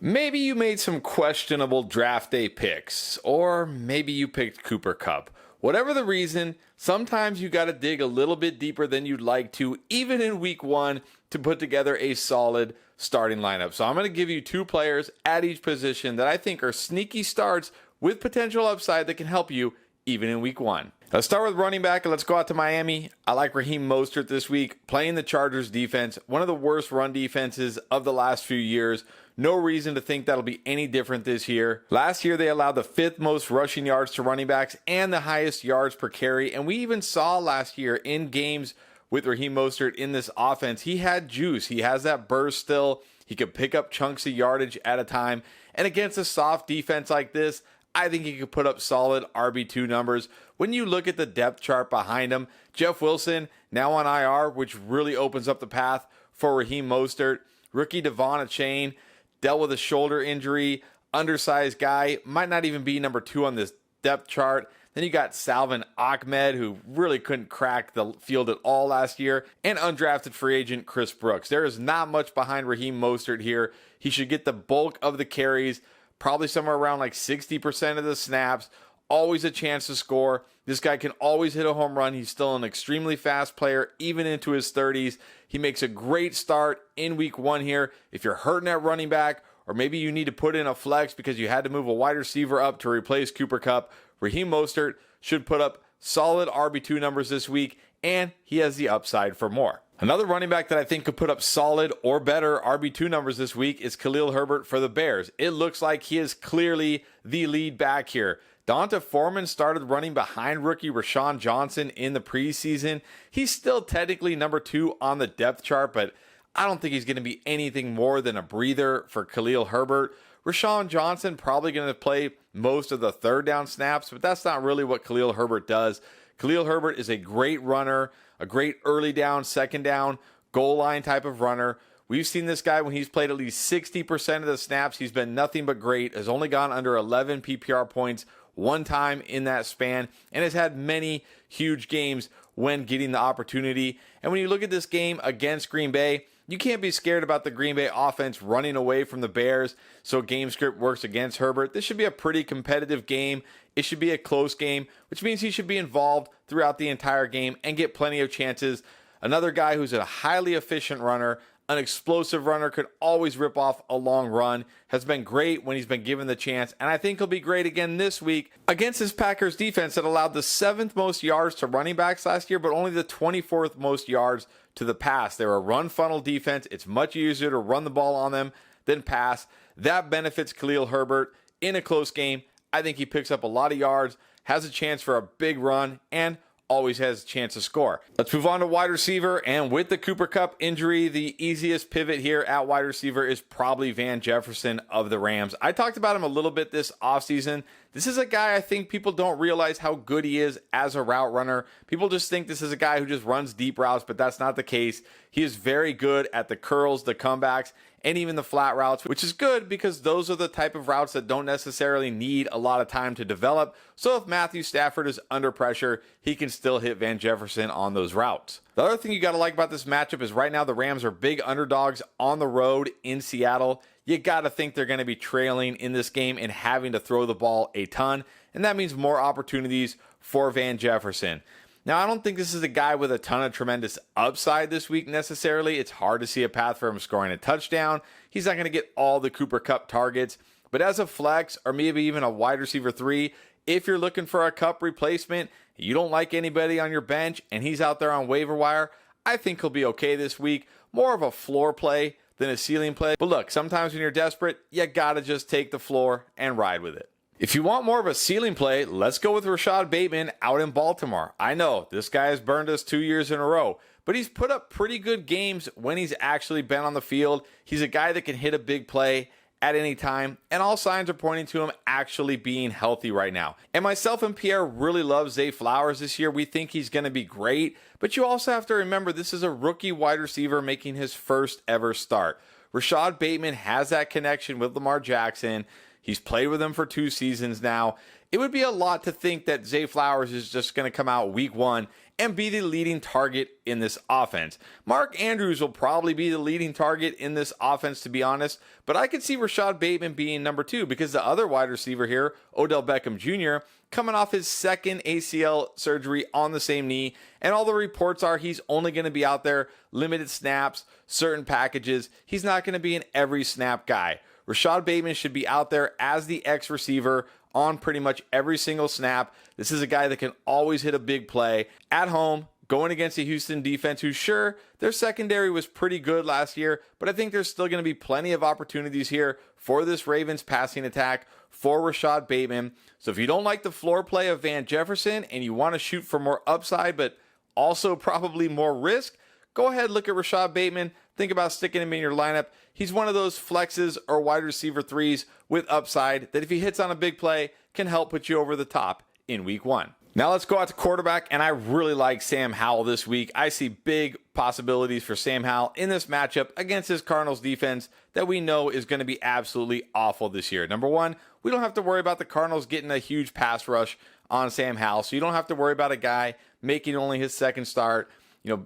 Maybe you made some questionable draft day picks, or maybe you picked Cooper Kupp. Whatever the reason, sometimes you got to dig a little bit deeper than you'd like to, even in week one, to put together a solid starting lineup. So I'm going to give you two players at each position that I think are sneaky starts with potential upside that can help you even in week one. Let's start with running back and let's go out to Miami. I like Raheem Mostert this week, playing the Chargers defense, one of the worst run defenses of the last few years. No reason to think that'll be any different this year. Last year, they allowed the 5th most rushing yards to running backs and the highest yards per carry. And we even saw last year in games with Raheem Mostert in this offense, he had juice. He has that burst still. He could pick up chunks of yardage at a time. And against a soft defense like this, I think he could put up solid RB2 numbers. When you look at the depth chart behind him, Jeff Wilson now on IR, which really opens up the path for Raheem Mostert. Rookie Devon Achane dealt with a shoulder injury, undersized guy, might not even be number 2 on this depth chart. Then you got Salvon Ahmed, who really couldn't crack the field at all last year, and undrafted free agent Chris Brooks. There is not much behind Raheem Mostert here. He should get the bulk of the carries, probably somewhere around like 60% of the snaps, always a chance to score. This guy can always hit a home run. He's still an extremely fast player, even into his 30s. He makes a great start in week one here. If you're hurting at running back, or maybe you need to put in a flex because you had to move a wide receiver up to replace Cooper Kupp, Raheem Mostert should put up solid RB2 numbers this week, and he has the upside for more. Another running back that I think could put up solid or better RB2 numbers this week is Khalil Herbert for the Bears. It looks like he is clearly the lead back here. Donta Foreman started running behind rookie Rashawn Johnson in the preseason. He's still technically number 2 on the depth chart, but I don't think he's going to be anything more than a breather for Khalil Herbert. Rashawn Johnson probably going to play most of the third down snaps, but that's not really what Khalil Herbert does. Khalil Herbert is a great runner, a great early down, second down, goal line type of runner. We've seen this guy when he's played at least 60% of the snaps. He's been nothing but great, has only gone under 11 PPR points one time in that span, and has had many huge games when getting the opportunity. And when you look at this game against Green Bay, you can't be scared about the Green Bay offense running away from the Bears, so game script works against Herbert. This should be a pretty competitive game. It should be a close game, which means he should be involved throughout the entire game and get plenty of chances. Another guy who's a highly efficient runner, an explosive runner, could always rip off a long run, has been great when he's been given the chance, and I think he'll be great again this week against this Packers defense that allowed the 7th most yards to running backs last year, but only the 24th most yards to the pass. They're a run funnel defense. It's much easier to run the ball on them than pass. That benefits Khalil Herbert in a close game. I think he picks up a lot of yards, has a chance for a big run, and always has a chance to score. Let's move on to wide receiver, and with the Cooper Kupp injury, the easiest pivot here at wide receiver is probably Van Jefferson of the Rams. I talked about him a little bit this offseason. This is a guy I think people don't realize how good he is as a route runner. People just think this is a guy who just runs deep routes, but that's not the case. He is very good at the curls, the comebacks, and even the flat routes, which is good because those are the type of routes that don't necessarily need a lot of time to develop. So if Matthew Stafford is under pressure, he can still hit Van Jefferson on those routes. The other thing you got to like about this matchup is right now the Rams are big underdogs on the road in Seattle. You got to think they're going to be trailing in this game and having to throw the ball a ton, and that means more opportunities for Van Jefferson. Now, I don't think this is a guy with a ton of tremendous upside this week necessarily. It's hard to see a path for him scoring a touchdown. He's not going to get all the Cooper Kupp targets, but as a flex or maybe even a wide receiver 3, if you're looking for a Kupp replacement, you don't like anybody on your bench, and he's out there on waiver wire, I think he'll be okay this week. More of a floor play than a ceiling play. But look, sometimes when you're desperate, you got to just take the floor and ride with it. If you want more of a ceiling play, let's go with Rashad Bateman out in Baltimore. I know this guy has burned us 2 years in a row, but he's put up pretty good games when he's actually been on the field. He's a guy that can hit a big play at any time, and all signs are pointing to him actually being healthy right now. And myself and Pierre really love Zay Flowers this year. We think he's going to be great, but you also have to remember this is a rookie wide receiver making his first ever start. Rashad Bateman has that connection with Lamar Jackson. He's played with him for 2 seasons now. it would be a lot to think that Zay Flowers is just going to come out week one and be the leading target in this offense. Mark Andrews will probably be the leading target in this offense, to be honest, but I could see Rashad Bateman being number two because the other wide receiver here, Odell Beckham Jr., coming off his second ACL surgery on the same knee, and all the reports are he's only going to be out there limited snaps, certain packages. He's not going to be an every snap guy. Rashad Bateman should be out there as the X receiver on pretty much every single snap. This is a guy that can always hit a big play at home, going against a Houston defense who, sure, their secondary was pretty good last year, but I think there's still going to be plenty of opportunities here for this Ravens passing attack for Rashad Bateman. So if you don't like the floor play of Van Jefferson and you want to shoot for more upside, but also probably more risk, go ahead, look at Rashad Bateman. Think about sticking him in your lineup. He's one of those flexes or wide receiver threes with upside that if he hits on a big play, can help put you over the top in week one. Now let's go out to quarterback, and I really like Sam Howell this week. I see big possibilities for Sam Howell in this matchup against his Cardinals defense that we know is going to be absolutely awful this year. Number one, we don't have to worry about the Cardinals getting a huge pass rush on Sam Howell, so you don't have to worry about a guy making only his second start,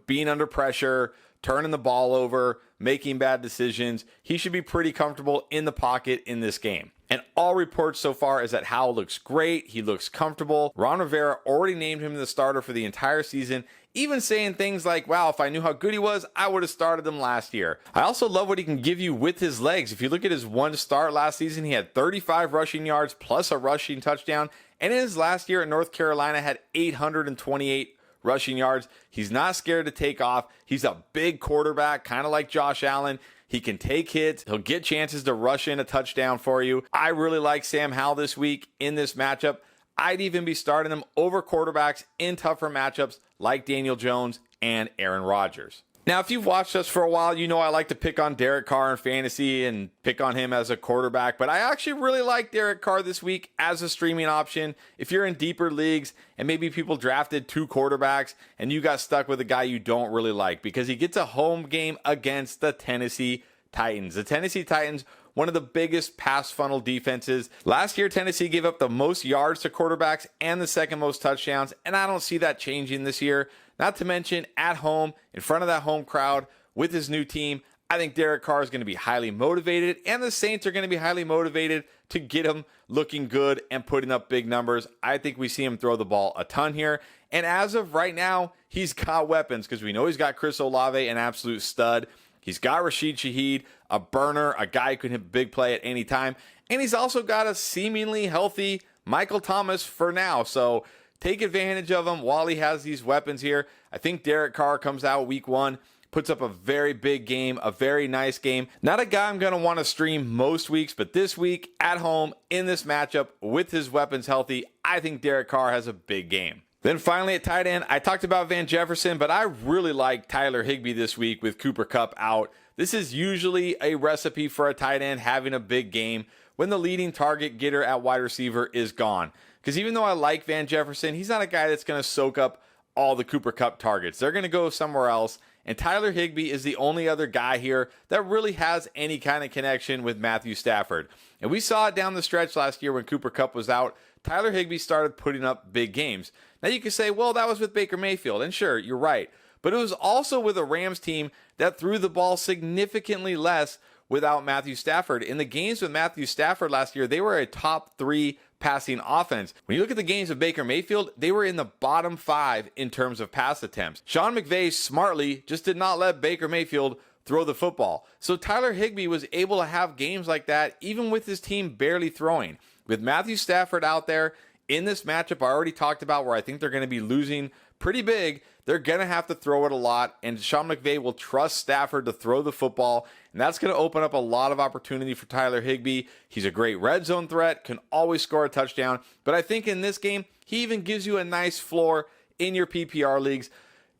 being under pressure, turning the ball over, making bad decisions. He should be pretty comfortable in the pocket in this game. And all reports so far is that Howell looks great. He looks comfortable. Ron Rivera already named him the starter for the entire season, even saying things like, wow, if I knew how good he was, I would have started him last year. I also love what he can give you with his legs. If you look at his one start last season, he had 35 rushing yards plus a rushing touchdown. And in his last year at North Carolina, had 828 rushing yards. He's not scared to take off. He's a big quarterback, kind of like Josh Allen. He can take hits. He'll get chances to rush in a touchdown for you. I really like Sam Howell this week in this matchup. I'd even be starting him over quarterbacks in tougher matchups like Daniel Jones and Aaron Rodgers. Now, if you've watched us for a while, you know I like to pick on Derek Carr in fantasy and pick on him as a quarterback, but I actually really like Derek Carr this week as a streaming option. If you're in deeper leagues and maybe people drafted two quarterbacks and you got stuck with a guy you don't really like because he gets a home game against the Tennessee Titans. The Tennessee Titans, one of the biggest pass funnel defenses. Last year, Tennessee gave up the most yards to quarterbacks and the second most touchdowns, and I don't see that changing this year. Not to mention, at home, in front of that home crowd, with his new team, I think Derek Carr is going to be highly motivated, and the Saints are going to be highly motivated to get him looking good and putting up big numbers. I think we see him throw the ball a ton here, and as of right now, he's got weapons, because we know he's got Chris Olave, an absolute stud. He's got Rashid Shaheed, a burner, a guy who can hit a big play at any time, and he's also got a seemingly healthy Michael Thomas for now, so take advantage of him while he has these weapons here. I think Derek Carr comes out week one, puts up a very big game, a very nice game. Not a guy I'm going to want to stream most weeks, but this week at home in this matchup with his weapons healthy, I think Derek Carr has a big game. Then finally at tight end, I talked about Van Jefferson, but I really like Tyler Higbee this week with Cooper Kupp out. This is usually a recipe for a tight end having a big game when the leading target getter at wide receiver is gone. Because even though I like Van Jefferson, he's not a guy that's going to soak up all the Cooper Kupp targets. They're going to go somewhere else. And Tyler Higbee is the only other guy here that really has any kind of connection with Matthew Stafford. And we saw it down the stretch last year when Cooper Kupp was out. Tyler Higbee started putting up big games. Now you can say, well, that was with Baker Mayfield. And sure, you're right. But it was also with a Rams team that threw the ball significantly less without Matthew Stafford. In the games with Matthew Stafford last year, they were a top 3 passing offense. When you look at the games of Baker Mayfield, they were in the bottom 5 in terms of pass attempts. Sean McVay smartly just did not let Baker Mayfield throw the football. So Tyler Higbee was able to have games like that even with his team barely throwing. With Matthew Stafford out there in this matchup I already talked about where I think they're going to be losing pretty big, they're going to have to throw it a lot, and Sean McVay will trust Stafford to throw the football, and that's going to open up a lot of opportunity for Tyler Higbee. He's a great red zone threat, can always score a touchdown, but I think in this game, he even gives you a nice floor in your PPR leagues.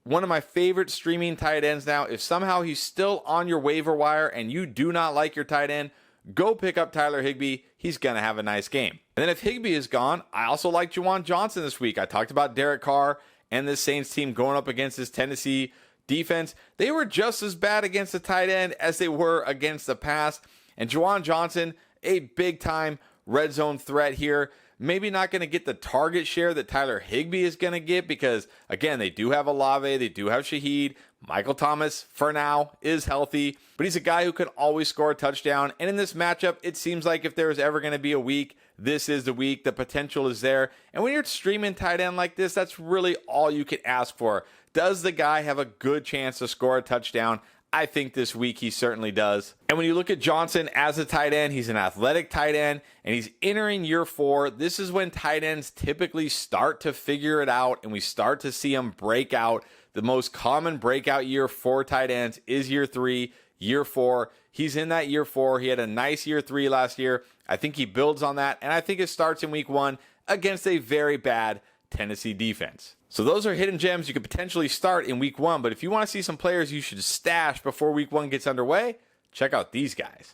One of my favorite streaming tight ends now, if somehow he's still on your waiver wire and you do not like your tight end, go pick up Tyler Higbee. He's going to have a nice game. And then if Higbee is gone, I also like Juwan Johnson this week. I talked about Derek Carr and this Saints team going up against this Tennessee defense. They were just as bad against the tight end as they were against the pass. And Juwan Johnson, a big-time red zone threat here. maybe not going to get the target share that Tyler Higbee is going to get because, again, they do have Olave, they do have Shaheed. Michael Thomas, for now, is healthy, but he's a guy who can always score a touchdown. And in this matchup, it seems like if there is ever going to be a week, this is the week. The potential is there. And when you're streaming tight end like this, that's really all you can ask for. Does the guy have a good chance to score a touchdown? I think this week he certainly does. And when you look at Johnson as a tight end, he's an athletic tight end, and he's entering year 4. This is when tight ends typically start to figure it out, and we start to see them break out. The most common breakout year for tight ends is year 3, year 4. He's in that year 4. He had a nice year 3 last year. I think he builds on that, and I think it starts in week 1 against a very bad Tennessee defense. So those are hidden gems you could potentially start in week 1, but if you want to see some players you should stash before week 1 gets underway, check out these guys.